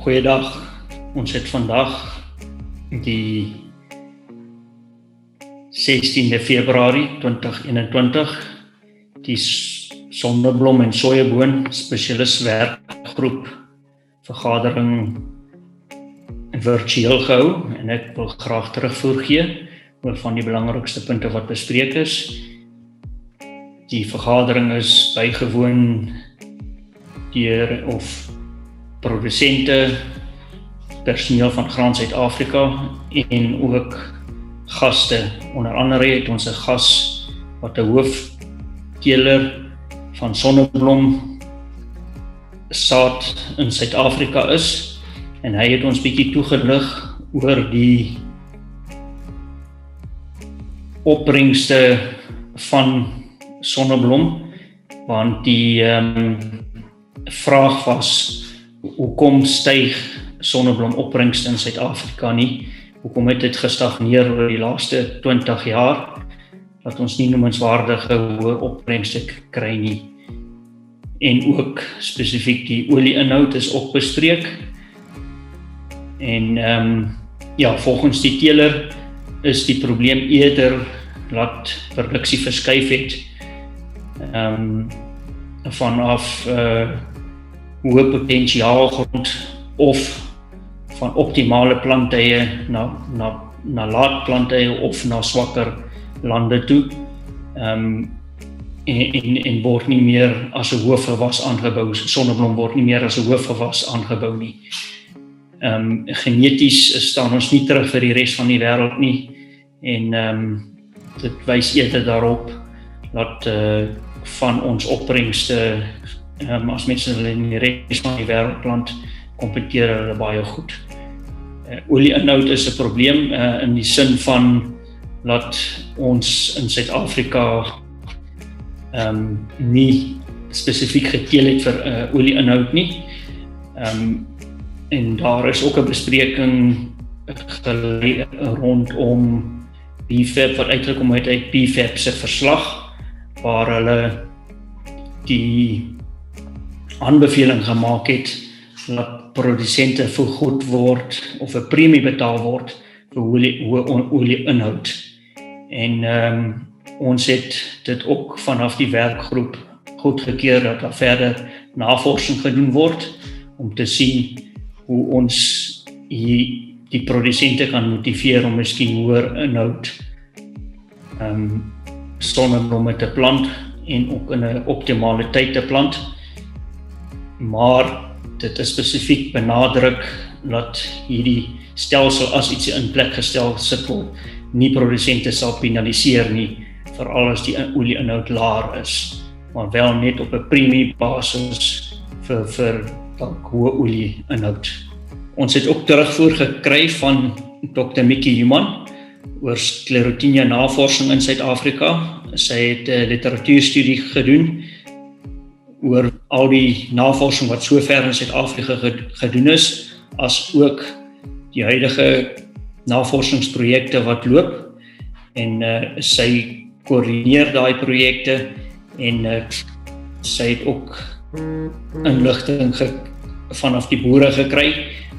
Goeiedag, ons het vandag die 16de Februarie 2021 die sonneblom en sojaboon spesialis werkgroep vergadering virtueel gehou en ek wil graag terugvoer gee oor van die belangrikste punte wat bespreek is. Die vergadering is bygewoon deur of produsente, personeel van Graan Suid-Afrika en ook gaste. Onder andere het ons 'n gas wat 'n hoofteler van sonneblom saad in Suid-Afrika is en hy het ons bietjie toegelig oor die opbrengste van sonneblom, want die vraag was, hoekom styg sonneblom opbrengste in Suid-Afrika nie? Hoekom het dit gestagneer oor die laaste 20 jaar, dat ons nie noemenswaardige hoë opbrengste kry nie? En ook spesifiek die olie-inhoud is ook bespreek. En volgens die teler is die probleem eerder dat produksie verskuif het vanaf hoë potensiaal grond of van optimale planttye na laat planttye of na swakker lande toe en word nie meer as 'n hoofgewas aangebou. Sonneblom word nie meer as 'n hoofgewas aangebou nie. Geneties staan ons nie terug vir die res van die wêreld nie en dit wys eerder daarop dat van ons opbrengste as mense in die res van die wêreld plant, kompeteer hulle baie goed. Olie-inhoud is 'n probleem in die sin van dat ons in Suid-Afrika nie spesifiek geteel het vir olie-inhoud nie. En daar is ook 'n bespreking gelei rondom BFAP wat uitgekom het uit BFAP se verslag, waar hulle die aanbeveling gemaak het dat produsente vergoed word of 'n premie betaal word vir hoë olie-inhoud. En ons het dit ook vanaf die werkgroep goedgekeur dat daar verder navorsing gedoen word om te sien hoe ons die produsente kan motiveer om miskien hoër inhoud sonneblomme te plant en ook in 'n optimale tyd te plant. Maar dit is spesifiek benadruk dat hierdie stelsel as iets in plek gestel sit word, nie produsente sal penaliseer nie, veral as die olie-inhoud laer is, maar wel net op 'n premiebasis vir dalk hoë olie-inhoud. Ons het ook terugvoer gekry van Dr. Mickey Human oor Sclerotinia navorsing in Suid-Afrika. Sy het 'n literatuurstudie gedoen oor al die navorsing wat sover in Suid-Afrika gedoen is, as ook die huidige navorsingsprojekte wat loop. En sy koördineer daai projekte en sy het ook inligting vanaf die boere gekry,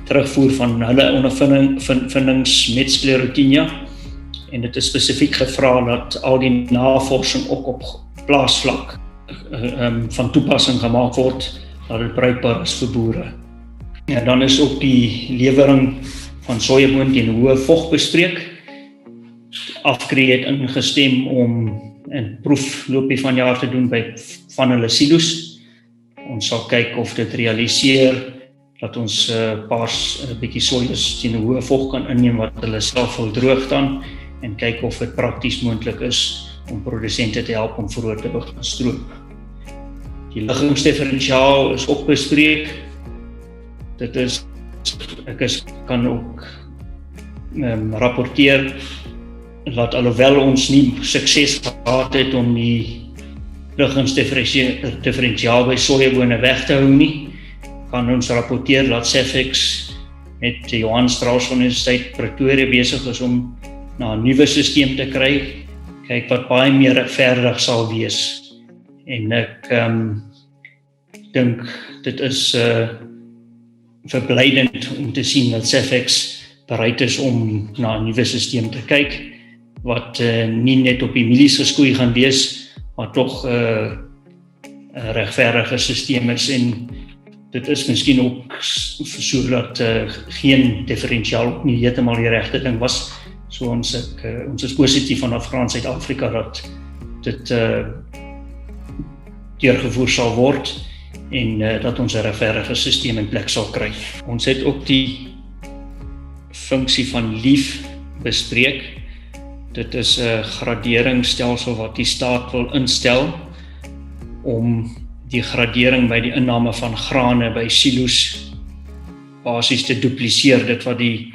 terugvoer van hulle ondervindings met Sclerotinia. En dit is spesifiek gevra dat al die navorsing ook op plaasvlak van toepassing gemaak word, dat dit bruikbaar is vir boere. Ja, dan is ook die lewering van sojaboon teen hoë vog bespreek. Afkrie het ingestem om 'n proefloopie van jaar te doen van hulle silo's. Ons sal kyk of dit realiseer dat ons 'n bietjie sojas teen hoë vog kan inneem wat hulle self wil droog dan, en kyk of dit prakties moontlik is om produsente te help om vroeër te begin stroop. Die liggingsdifferensiaal is ook bespreek. Ek kan ook rapporteer dat alhoewel ons nie sukses gehad het om die liggingsdifferensiaal by sojabone weg te hou nie, kan ons rapporteer dat Cefex met die Johan Strauss Universiteit Pretoria besig is om na 'n nuwe stelsel te kry, kyk wat baie meer regverdig sal wees. En ek dink dit is verblydend om te sien dat Safex bereid is om na 'n nuwe stelsel te kyk, wat nie net op die milies geskoei gaan wees, maar tog 'n regverdige stelsel is, en dit is miskien ook sodat geen differentiaal nie heeltemal die regte ding was. So ons is positief vanaf Graan Suid-Afrika dat dit deurgevoer sal word en dat ons 'n regverdige stelsel in plek sal kry. Ons het ook die funksie van lief bespreek. Dit is 'n graderingsstelsel wat die staat wil instel om die gradering by die inname van grane by silo's basies te dupliseer. Dit wat die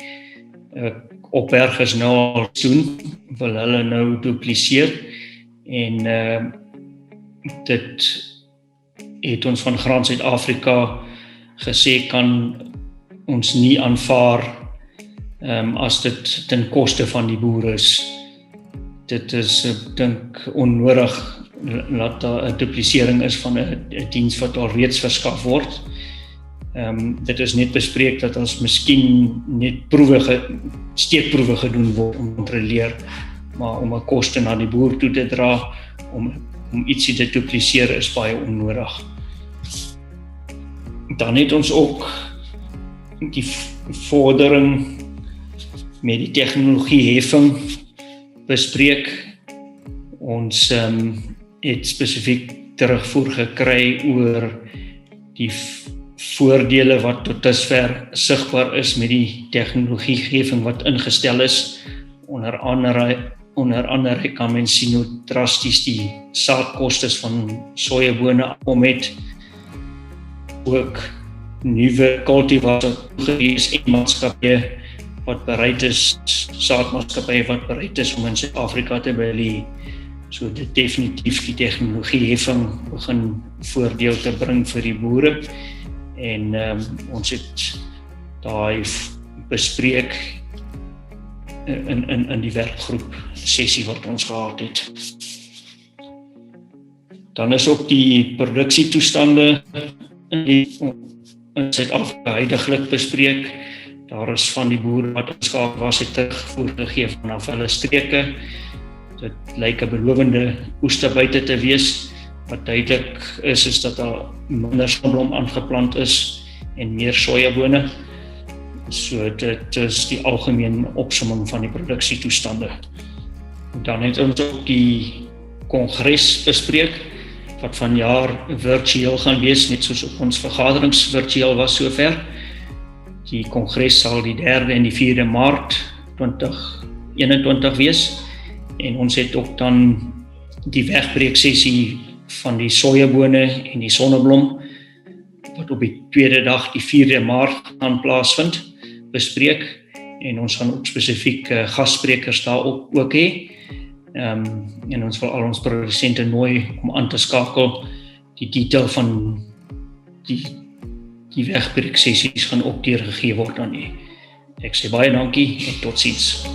opbergers nou al doen, wil hulle nou dupliseer, en dit het ons van Graan Suid-Afrika gesê kan ons nie aanvaar as dit ten koste van die boere is. Dit is, ek dink, onnodig dat daar 'n duplisering is van 'n diens wat al reeds verskaf word. Dit is net bespreek dat ons miskien net steekproewe gedoen word om te kontroleer, maar om 'n koste na die boer toe te dra, om ietsie te dupliseer is baie onnodig. Dan het ons ook die vordering met die tegnologieheffing bespreek. Ons het spesifiek terugvoer gekry oor die voordele wat tot dusver sigbaar is met die tegnologieheffing wat ingestel is. Onder andere kan men sien hoe drasties die saadkostes van sojabone afkom het. Ook nuwe kultivars toegewees en maatskappye wat bereid is, saadmaatskappye wat bereid is om in Suid-Afrika te belê. So dit definitief die tegnologieheffing begin voordeel te bring vir die boere. En ons het daai bespreek in die werkgroep sessie wat ons gehad het. Dan is ook die produksietoestande in Suid-Afrika huidiglik bespreek. Daar is van die boere wat ingeskakel was, het terugvoer gegee vanaf hulle streke. Dit lyk 'n belovende oeste buite te wees. Wat duidelik is dat daar minder sonneblom aangeplant is en meer sojabone. So dit is die algemene opsomming van die produksietoestande. Dan het ons ook die kongres bespreek, wat vanjaar virtueel gaan wees, net soos op ons vergaderings virtueel was sover. Die kongres sal die 3de en die 4de Maart 2021 wees, en ons het ook dan die wegbreeksessie van die sojabone en die sonneblom, wat op die tweede dag, die 4de Maart gaan plaasvind, bespreek, en ons gaan ook spesifiek gassprekers daar ook hê, en ons wil al ons produsente nooi om aan te skakel. Die detail van die wegbreeksessies gaan ook deurgegee word aan u. Ek sê baie dankie en totsiens.